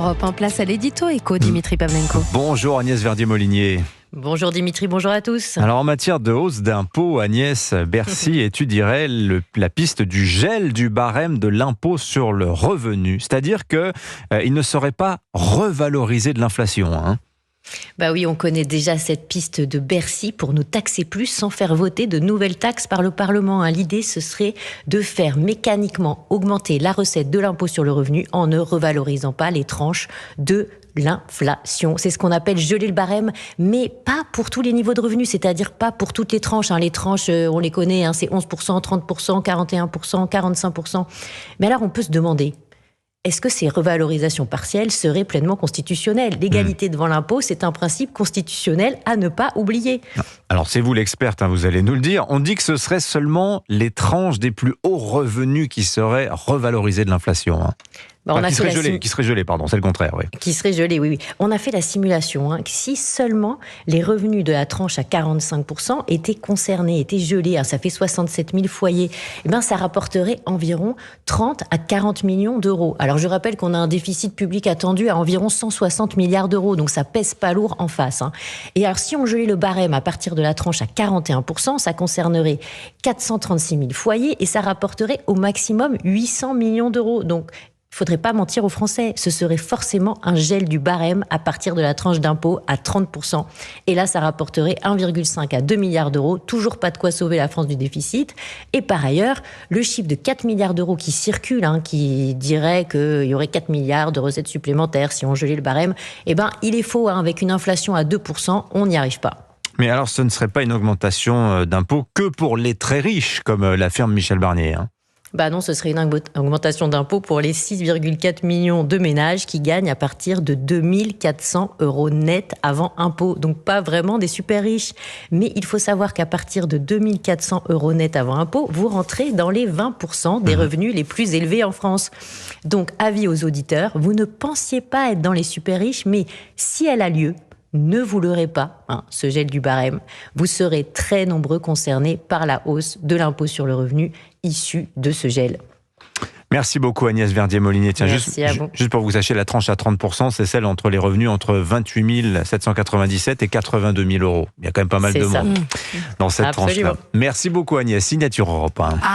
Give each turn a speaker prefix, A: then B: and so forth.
A: Europe 1, place à l'édito éco, Dimitri Pavlenko.
B: Bonjour Agnès Verdier-Molinier.
A: Bonjour Dimitri, bonjour à tous.
B: Alors en matière de hausse d'impôts, Agnès, Bercy étudierait la piste du gel du barème de l'impôt sur le revenu. C'est-à-dire qu'il ne serait pas revalorisé de l'inflation.
A: Bah oui, on connaît déjà cette piste de Bercy pour nous taxer plus sans faire voter de nouvelles taxes par le Parlement. L'idée, ce serait de faire mécaniquement augmenter la recette de l'impôt sur le revenu en ne revalorisant pas les tranches de l'inflation. C'est ce qu'on appelle geler le barème, mais pas pour tous les niveaux de revenus, c'est-à-dire pas pour toutes les tranches. Les tranches, on les connaît, c'est 11%, 30%, 41%, 45%. Mais alors, on peut se demander, est-ce que ces revalorisations partielles seraient pleinement constitutionnelles ? L'égalité devant l'impôt, c'est un principe constitutionnel à ne pas oublier.
B: Alors c'est vous l'experte, vous allez nous le dire. On dit que ce serait seulement les tranches des plus hauts revenus qui seraient revalorisées de l'inflation. Qui serait gelé, c'est le contraire. Oui.
A: Qui serait gelé, oui. On a fait la simulation. Si seulement les revenus de la tranche à 45% étaient concernés, étaient gelés, ça fait 67 000 foyers, ça rapporterait environ 30 à 40 millions d'euros. Alors je rappelle qu'on a un déficit public attendu à environ 160 milliards d'euros, donc ça pèse pas lourd en face. Et alors si on gelait le barème à partir de la tranche à 41%, ça concernerait 436 000 foyers et ça rapporterait au maximum 800 millions d'euros. Donc il ne faudrait pas mentir aux Français, ce serait forcément un gel du barème à partir de la tranche d'impôt à 30%. Et là, ça rapporterait 1,5 à 2 milliards d'euros, toujours pas de quoi sauver la France du déficit. Et par ailleurs, le chiffre de 4 milliards d'euros qui circule, qui dirait qu'il y aurait 4 milliards de recettes supplémentaires si on gelait le barème, il est faux, avec une inflation à 2%, on n'y arrive pas.
B: Mais alors, ce ne serait pas une augmentation d'impôts que pour les très riches, comme l'affirme Michel Barnier.
A: Non, ce serait une augmentation d'impôts pour les 6,4 millions de ménages qui gagnent à partir de 2 400 € net avant impôt. Donc pas vraiment des super riches. Mais il faut savoir qu'à partir de 2 400 € net avant impôt, vous rentrez dans les 20% des revenus les plus élevés en France. Donc avis aux auditeurs, vous ne pensiez pas être dans les super riches, mais si elle a lieu, ne vous leurrez pas, ce gel du barème. Vous serez très nombreux concernés par la hausse de l'impôt sur le revenu issu de ce gel.
B: Merci beaucoup Agnès Verdier-Molinier. Tiens,
A: juste
B: pour que vous sachiez, la tranche à 30%, c'est celle entre les revenus entre 28 797 et 82 000 €. Il y a quand même pas mal de monde dans cette tranche-là. Merci beaucoup Agnès. Signature Europe 1.